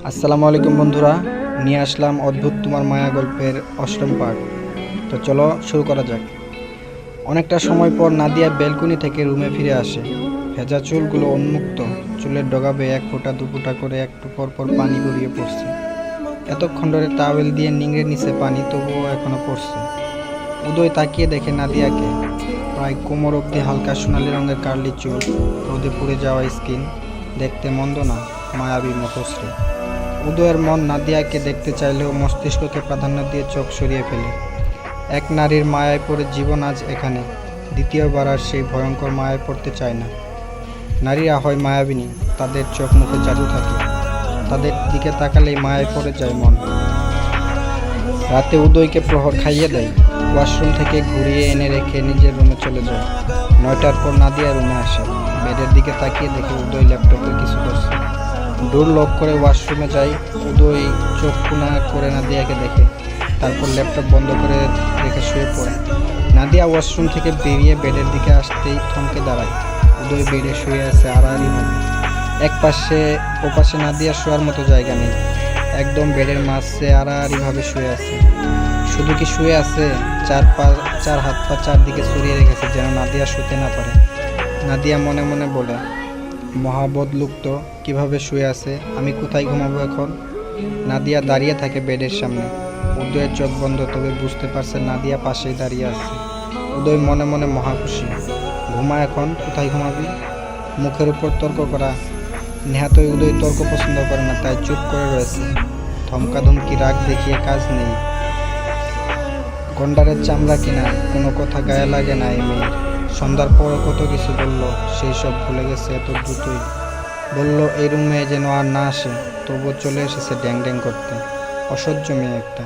আসসালামু আলাইকুম বন্ধুরা, নিয়ে আসলাম অদ্ভুত তোমার মায়া গল্পের অষ্টম পার্ট। তো চলো শুরু করা যাক। অনেকটা সময় পর নাদিয়া ব্যালকনি থেকে রুমে ফিরে আসে। ভেজা চুলগুলো উন্মুক্ত, চুলের ডগা বেয়ে 1 ফোঁটা 2 ফোঁটা করে একটু পর পর পানি গড়িয়ে পড়ছে। এতক্ষণ ধরে টাওয়েল দিয়ে নিংড়ে নিচে পানি, তবুও এখনো পড়ছে। উদয় তাকিয়ে দেখে নাদিয়াকে, প্রায় কোমর অবধি হালকা সোনালি রঙের কার্লি চুল, রোদে পুড়ে যাওয়া স্কিন, দেখতে মন্দ না, মায়াবী মুখশ্রী। উদয়ের মন নাদিয়াকে দেখতে চাইলেও মস্তিষ্ককে প্রাধান্য দিয়ে চোখ সরিয়ে ফেলে। এক নারীর মায়ায় পড়ে জীবন আজ এখানে, দ্বিতীয়বার আর সেই ভয়ঙ্কর মায়ায় পড়তে চায় না। নারীরা হয় মায়াবিনী, তাদের চোখ মুখে জাদু থাকে, তাদের দিকে তাকালেই মায়ায় পড়ে যায় মন। রাতে উদয়কে প্রহর খাইয়ে দেয়, ওয়াশরুম থেকে ঘুরিয়ে এনে রেখে নিজের রুমে চলে যায়। 9টার পর নাদিয়া রুমে আসে, বেডের দিকে তাকিয়ে দেখে উদয় ল্যাপটপে কিছু করছে। ডোর লক করে ওয়াশরুমে যায়। উদয় চোখ কোনা করে নাদিয়াকে দেখে, তারপর ল্যাপটপ বন্ধ করে রেখে শুয়ে পড়ে। নাদিয়া ওয়াশরুম থেকে বেরিয়ে বেডের দিকে আসতেই থমকে দাঁড়ায়। উদয় বেডে শুয়ে আছে আড়াআড়িভাবে। ওপাশে নাদিয়া শোয়ার মতো জায়গা নেই, একদম বেডের মাঝে আড়াআড়িভাবে শুয়ে আছে। শুধু কি শুয়ে আছে, চার হাত পা চারদিকে ছড়িয়ে রেখেছে যেন নাদিয়া শুতে না পারে। নাদিয়া মনে মনে বলে, মহাবদলুক তো, কিভাবে শুয়ে আছে, আমি কোথায় ঘুমাবো এখন? নাদিয়া দাঁড়িয়ে থাকে বেডের সামনে। উদয়ের চোখ বন্ধ, তবে বুঝতে পারছে নাদিয়া পাশেই দাঁড়িয়ে আছে। উদয় মনে মনে মহা খুশি। ঘুমা এখন, কোথায় ঘুমাবি? মুখের উপর তর্ক করা। নেহাতই উদয় তর্ক পছন্দ করে না, তাই চুপ করে রয়েছে। ধমকাধমকি রাগ দেখিয়ে কাজ নেই। গন্ডারের চামড়া কিনা, কোনো কথা গায়ে লাগে না এই মেয়ের। সন্ধ্যার পরও কত কিছু বলল, সেই সব ভুলে গেছে এত দ্রুতই। বলল এই রুমে যেন আর না আসে, তবুও চলে এসেছে ড্যাং ড্যাং করতে। অসহ্য মেয়ে একটা।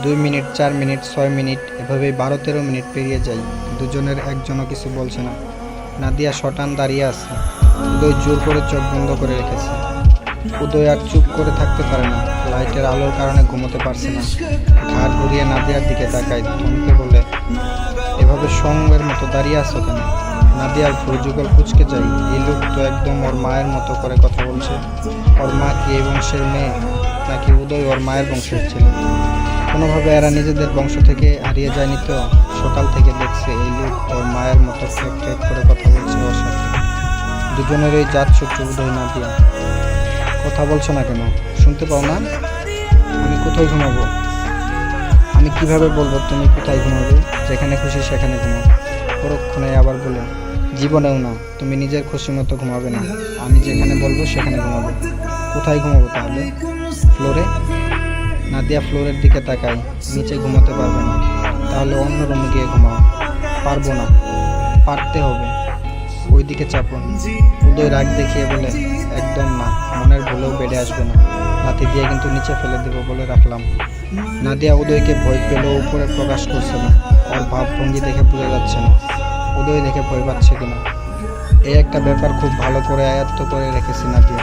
2 মিনিট, 4 মিনিট, 6 মিনিট, এভাবেই 12-13 মিনিট পেরিয়ে যায়। দুজনের একজনও কিছু বলছে না। নাদিয়া শটান দাঁড়িয়ে আছে। উদয় জোর করে চোখ বন্ধ করে রেখেছে। উদয় আর চুপ করে থাকতে পারে না, লাইটের আলোর কারণে ঘুমোতে পারছে না। ঘাড় ঘুরিয়ে নাদিয়ার দিকে তাকায়, থমকে বলে, এভাবে সঙ্গের মতো দাঁড়িয়ে আছো কেন? নাদিয়ার ভ্রুযুগল কুঁচকে যায়। এই লোক তো একদম ওর মায়ের মতো করে কথা বলছে। ওর মা কি এই বংশের মেয়ে, নাকি উদয় ওর মায়ের বংশের ছেলে? কোনোভাবে এরা নিজেদের বংশ থেকে হারিয়ে যায়নি তো? সকাল থেকে দেখছে এই লোক ওর মায়ের মতো ফেক ফেক করে কথা বলছে ওর সাথে। দুজনের এই জাত শত্রু উদয় নাদিয়া। কথা বলছো না কেন? শুনতে পাও না? আমি কোথায় ঘুমাবো? আমি কিভাবে বলবো তুমি কোথায় ঘুমাবে? যেখানে খুশি সেখানে ঘুমাবো। পরক্ষণে আবার বলে, জীবনেও না, তুমি নিজের খুশি মতো ঘুমাবে না, আমি যেখানে বলবো সেখানে ঘুমাবো। কোথায় ঘুমাবো তাহলে? ফ্লোরে? নাদিয়া ফ্লোরের দিকে তাকায়। নিচে ঘুমাতে পারবে না, তাহলে অন্য রুমে গিয়ে ঘুমাও। পারবো না। পারতে হবে। ওইদিকে চাপুন। উদয় রাগ দেখিয়ে বলে, একদম না, মনের ভুলেও বেডে আসবে না, লাথি দিয়ে কিন্তু নিচে ফেলে দেবো বলে রাখলাম। নাদিয়া উদয়কে ভয় পেলেও উপরে প্রকাশ করছে না। ওর ভাবভঙ্গি দেখে বোঝা যাচ্ছে না উদয় দেখে ভয় পাচ্ছে কিনা। এই একটা ব্যাপার খুব ভালো করে আয়ত্ত করে রেখেছি নাদিয়া।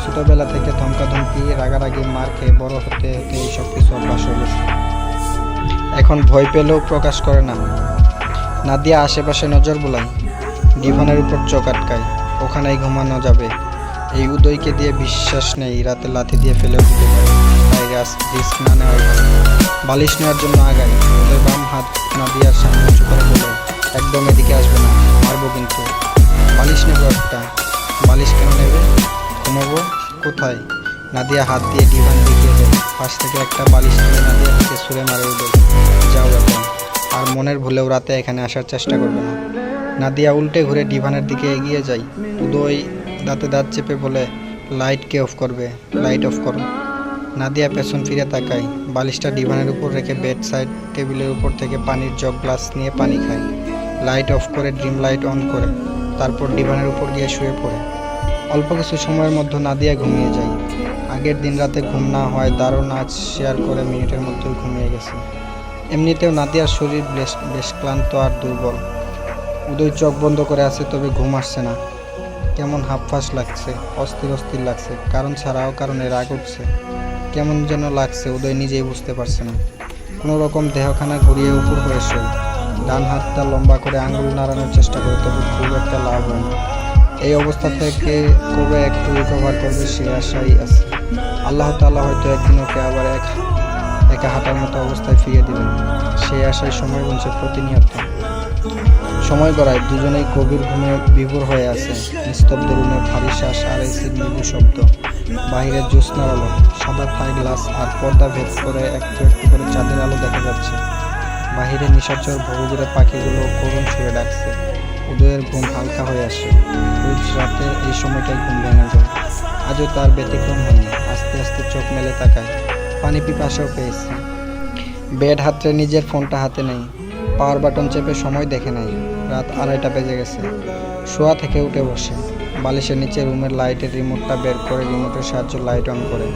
ছোটবেলা থেকে ধমকাধমকি, রাগারাগি, মার খেয়ে বড় হতে হতে এইসব কিছু অভ্যাস হয়ে গেছে। এখন ভয় পেলেও প্রকাশ করে না। নাদিয়া আশেপাশে নজর বুলায়, ডিভানের উপর চোখ আটকায়, ওখানেই ঘুমানো যাবে। এই উদয়কে দিয়ে বিশ্বাস নেই, রাতে লাথি দিয়ে ফেলেও দিতে পারে। তাই রিস্ক না নেওয়াই ভালো। বালিশ নেওয়ার জন্য আগায়। উদয় বাম হাত নাদিয়ার সামনে উঁচু করে বলে, একদম এদিকে আসবে না, মারবো কিন্তু। বালিশ নেবো একটা। বালিশ কেন নেবে? ঘুমাবো। কোথায়? নাদিয়া হাত দিয়ে ডিভান দেখিয়ে দেয়। পাশ থেকে একটা বালিশ তুলে নাদিয়া থেকে ছুঁড়ে মারে উদয়। যাও এখন, আর মনের ভুলেও রাতে এখানে আসার চেষ্টা করবে না। নাদিয়া উল্টে ঘুরে ডিভানের দিকে এগিয়ে যায়। উদয় দাঁতে দাঁত চেপে বলে, লাইট কে অফ করবে? লাইট অফ করো। নাদিয়া পেছন ফিরে তাকায়। বালিশটা ডিভানের উপর রেখে বেড সাইড টেবিলের উপর থেকে পানির জগ গ্লাস নিয়ে পানি খায়। লাইট অফ করে ড্রিম লাইট অন করে, তারপর ডিভানের উপর গিয়ে শুয়ে পড়ে। অল্প কিছু সময়ের মধ্যে নাদিয়া ঘুমিয়ে যায়। আগের দিন রাতে ঘুম না হয় দারুণ আজ শেয়ার করে মিনিটের মধ্যেই ঘুমিয়ে গেছে। এমনিতেও নাদিয়ার শরীর বেশ ক্লান্ত আর দুর্বল। উদয় চোখ বন্ধ করে আছে, তবে ঘুম আসছে না। কেমন হাঁফফাঁস লাগছে, অস্থির অস্থির লাগছে, কারণ ছাড়াও কারণে রাগ উঠছে। কেমন যেন লাগছে, উদয় নিজেই বুঝতে পারছে না। কোনো রকম দেহখানা ঘুরিয়ে উপর হয়ে শোয়। ডান হাতটা লম্বা করে আঙুল নাড়ানোর চেষ্টা করে, তবে খুব একটা লাভ হয় না। এই অবস্থা থেকে কবে একটু রিকভার করবে সে আশাই আছে। আল্লাহ তাআলা হয়তো একদিন ওকে আবার একা হাঁটার মতো অবস্থায় ফিরিয়ে দিবেন। সেই আশায় সময় গুনছে প্রতিনিয়ত। সময় গড়ায় দুজনেই গভীর ঘুমে বিভোর হয়ে আছে। নিস্তব্ধ রুমে ভারী শ্বাস আর এসির মৃদু শব্দ। বাহিরের জ্যোৎস্নার আলো, সাদা থাই গ্লাস আর পর্দা ভেদ করে একটু একটু করে চাঁদের আলো দেখা যাচ্ছে। বাহিরে নিশাচর ভবঘুরে পাখিগুলো করুণ সুরে ডাকছে। উদয়ের ঘুম হালকা হয়ে আসে। রোজ রাতে এই সময়টায় ঘুম ভেঙে যায়। আজও তার ব্যতিক্রম হয়নি। আস্তে আস্তে চোখ মেলে তাকায়। পানি পিপাসাও পেয়েছে। বেড হাতড়ে নিজের ফোনটা হাতে নেই। পাওয়ার বাটন চেপে সময় দেখে নেয়। রাত 2:30 বেজে গেছে। শোয়া থেকে উঠে বসে। বালিশের নিচে রুমের লাইটের রিমোটটা বের করে রিমোটের সাহায্যে লাইট অন করে।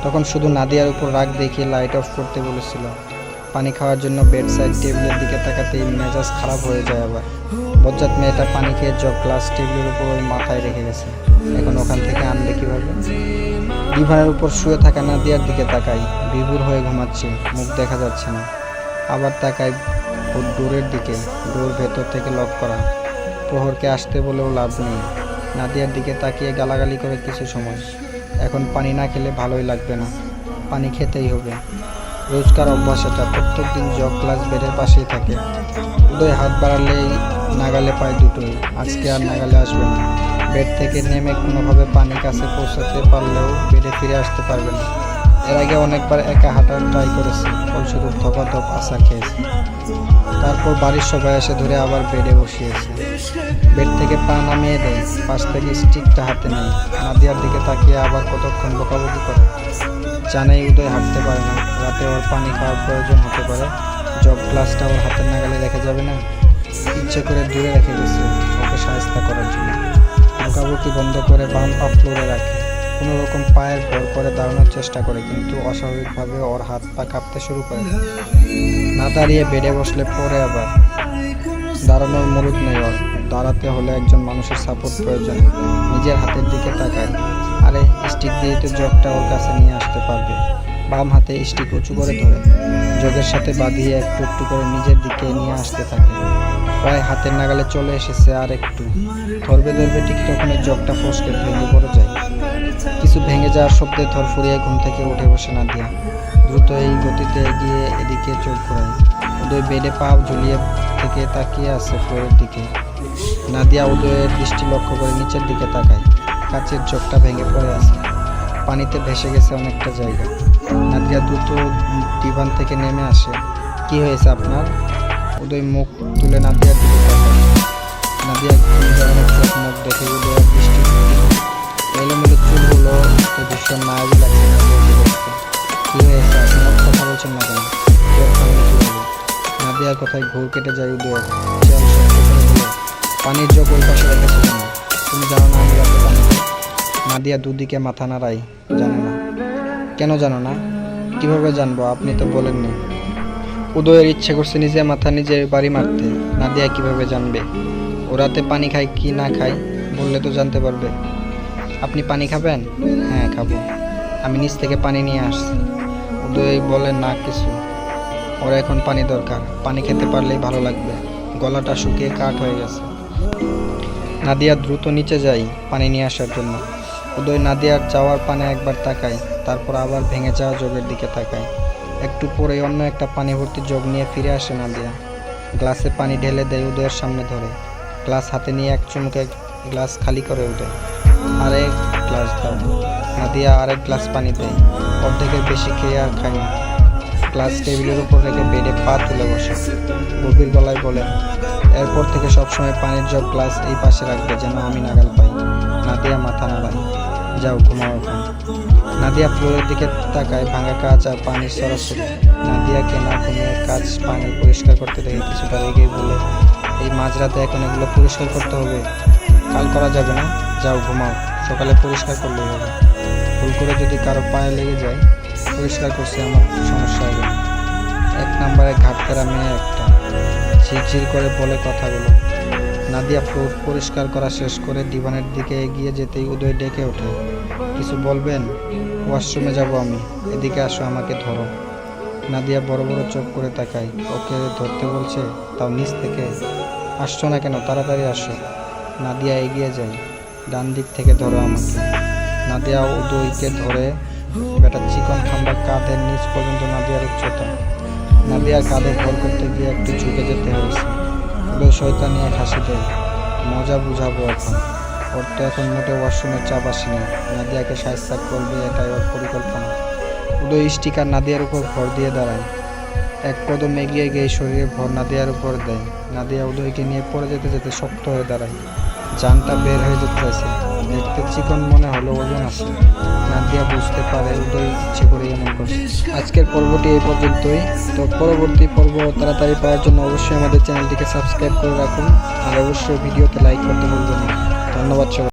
তখন শুধু নাদিয়ার উপর রাগ দেখিয়ে লাইট অফ করতে বলেছিল। পানি খাওয়ার জন্য বেড সাইড টেবিলের দিকে তাকাতেই মেজাজ খারাপ হয়ে যায় আবার। বজ্জাত মেয়েটা পানি খেয়ে জগ গ্লাস টেবিলের উপর ওই মাথায় রেখে গেছে। এখন ওখান থেকে আনবে কীভাবে? ডিভানের উপর শুয়ে থাকা নাদিয়ার দিকে তাকাই। বিভোর হয়ে ঘুমাচ্ছে, মুখ দেখা যাচ্ছে না। আবার তাকাই ডোরের দিকে। ডোর ভেতর থেকে লক করা। প্রহরকে আসতে বলেও লাভ নেই। নাদিয়ার দিকে তাকিয়ে গালাগালি করে কিছু সময়। এখন পানি না খেলে ভালোই লাগবে না। পানি খেতেই হবে। রোজকার অভ্যাস এটা। প্রত্যেক দিন জগ গ্লাস বেডের পাশেই থাকে। উদয় হাত বাড়ালেই নাগালে পায় দুটোই। আজকে আর নাগালে আসবে না। বেড থেকে নেমে কোনোভাবে পানি কাছে পৌঁছাতে পারলেও বেডে ফিরে আসতে পারবে না। এর আগে অনেকবার একা হাঁটার ট্রাই করেছে, ফলস্বরূপ ধপাধপ আশা খেয়েছে। তারপর বাড়ির সবাই এসে ধরে আবার বেডে বসিয়েছে। বেড থেকে পা নামিয়ে দেয়। পাশ থেকে স্টিকটা হাতে নেয়। নাদিয়ার দিকে তাকিয়ে আবার কতক্ষণ বকাবকি করে। জানেই উদয় হাঁটতে পারে না। রাতে ওর পানি খাওয়ার প্রয়োজন হতে পারে। জগ গ্লাসটা ওর হাতের নাগালে রেখে যাবে না। ইচ্ছে করে দূরে রেখে গেছে ওকে সাহায্য করার জন্য। বকাবকি বন্ধ করে বাম পা ফ্লোরে রাখে। কোনো রকম পায়ের ভর করে দাঁড়ানোর চেষ্টা করে, কিন্তু অস্বাভাবিকভাবে ওর হাত পা কাঁপতে শুরু করে। না দাঁড়িয়ে বেডে বসলে পরে আবার। দাঁড়ানোর মুরুদ নেই ওর। দাঁড়াতে হলে একজন মানুষের সাপোর্ট প্রয়োজন। নিজের হাতের দিকে তাকায়। আরে স্টিক দিয়ে তো জগটা ওর কাছে নিয়ে আসতে পারবে। বাম হাতে স্টিক উঁচু করে ধরে জগের সাথে বাঁধিয়ে একটু একটু করে নিজের দিকে নিয়ে আসতে থাকে। প্রায় হাতের নাগালে চলে এসেছে। আর একটু ধরবে ঠিক তখনই জগটা ফসকে ভেঙে পড়ে যায়। কিছু ভেঙে যাওয়ার শব্দে ধরফড়িয়ে ঘুম থেকে উঠে বসে নাদিয়া। দ্রুত এই গতিতে এগিয়ে এদিকে চোখ ঘোরায়। উদয় বেডে পা ঝুলিয়ে থেকে তাকিয়ে আছে ফ্লোরের দিকে। নাদিয়া উদয়ের দৃষ্টি লক্ষ্য করে নিচের দিকে তাকায়। কাচের জগটা ভেঙে পড়ে আছে। পানিতে ভেসে গেছে অনেকটা জায়গা। নাদিয়া দ্রুত ডিভান থেকে নেমে আসে। কি হয়েছে আপনার? উদয় মুখ তুলে নাদিয়ার দিকে তাকায়। নাদিয়া ধরনের চোখ মুখ দেখে উদয়ের দৃষ্টি এলোমেলো চুলগুলো ভীষণ মায়াবী লাগছে। কি হয়েছে? আপনার কথা বলছেন না কেন? নাদিয়ার কথায় ঘুর কেটে যায় উদয়ের। পানির জগ ওই পাশে রেখেছে কেন? তুমি জানো না আমি রাতে পানি খাই? নাদিয়া দুদিকে মাথা নাড়াই। জানো না? কেন জানো না? কিভাবে জানবো? আপনি তো বলেননি। উদয়ের ইচ্ছে করছে নিজে মাথা নিজের বাড়ি মারতে। নাদিয়া কিভাবে জানবে? ও রাতে পানি খায় কি না খায় বললে তো জানতে পারবে। আপনি পানি খাবেন? হ্যাঁ খাবো। আমি নিচ থেকে পানি নিয়ে আসছি। উদয় বলে না কিছু। ওর এখন পানি দরকার। পানি খেতে পারলেই ভালো লাগবে। গলাটা শুকিয়ে কাঠ হয়ে গেছে। নাদিয়া দ্রুত নিচে যায় পানি নিয়ে আসার জন্য। উদয় নাদিয়ার যাওয়ার পানে একবার তাকায়। তারপর আবার ভেঙে যাওয়া জগের দিকে তাকায়। একটু পরে অন্য একটা পানি ভর্তি জগ নিয়ে ফিরে আসে নাদিয়া। গ্লাসে পানি ঢেলে দেয় উদয়ের সামনে ধরে। গ্লাস হাতে নিয়ে এক চুমুকে গ্লাস খালি করে উদয়। আরেক গ্লাস দাও। নাদিয়া আরেক গ্লাস পানি দেয়। অর্ধেকের বেশি খেয়ে আর খায় না। গ্লাস টেবিলের উপর রেখে বেডে পা তুলে বসে। গভীর গলায় বলে, এরপর থেকে সবসময় পানির জগ গ্লাস এই পাশে রাখবে যেন আমি নাগাল পাই। নাদিয়া মাথা নাড়ায়। যাও ঘুমাও এখন। নাদিয়া ফ্লোরের দিকে তাকায়। ভাঙা কাঁচ আর পানির সরাসরি। নাদিয়াকে না ঘুমিয়ে কাঁচ পানি পরিষ্কার করতে দেখে কিছুটা রেগেই বলে, এই মাঝরাতে এখন এগুলো পরিষ্কার করতে হবে? কাল করা যাবে না? যাও ঘুমাও, সকালে পরিষ্কার করলেই হবে। ভুল করে যদি কারো পায়ে লেগে যায়, পরিষ্কার করছে আমার সমস্যা হবে। 1 নম্বরে ঘাটতেরা মেয়ে একটা। ঝিরঝির করে বলে কথাগুলো। নাদিয়া ফ্লোর পরিষ্কার করা শেষ করে ডিভানের দিকে এগিয়ে যেতেই উদয় ডেকে ওঠে, কিছু বলবেন? ওয়াশরুমে যাব আমি। এদিকে আসো, আমাকে ধরো। নাদিয়া বড় বড় চোখ করে তাকায়। ওকে ধরতে বলছে, তাও নিচ থেকে? আসছো না কেন? তাড়াতাড়ি আসো। নাদিয়া এগিয়ে যায়। ডান দিক থেকে ধরো আমাকে। নাদিয়া উদয়কে ধরে বেটা চিকন ঠান্ডা কাঁধের নিচ পর্যন্ত নাদিয়ার উচ্চতা। নাদিয়ার কাঁধে ভর করতে গিয়ে একটু ঝুঁকে যেতে হয়েছে। উদয় শয়তানি এক হাসি দেয়। মজা বুঝাবো এখন, ওর তো এখন মোটে ওয়াশরুমের চাপ আসেনি, নাদিয়াকে সাহায্য করবে এটাই ওর পরিকল্পনা। উদয় স্টিকার নাদিয়ার উপর ভর দিয়ে দাঁড়ায়, এক কদম এগিয়ে গিয়ে শরীরে ভর নাদিয়ার উপর দেয়। নাদিয়া উদয়কে নিয়ে পড়ে যেতে যেতে শক্ত হয়ে দাঁড়ায়, জানটা বের হয়ে যেতে চাইছে। দেখতে চিকন মনে হলো ওজন আছে। নাদিয়া বুঝতে পারে উদয় ইচ্ছে করে এমন করছে। আজকের পর্বটি এই পর্যন্তই। তো পরবর্তী পর্ব তাড়াতাড়ি পাওয়ার জন্য অবশ্যই আমাদের চ্যানেলটিকে সাবস্ক্রাইব করে রাখুন, আর অবশ্যই ভিডিওতে লাইক করতে ভুলবেন না। ধন্যবাদ সবাই।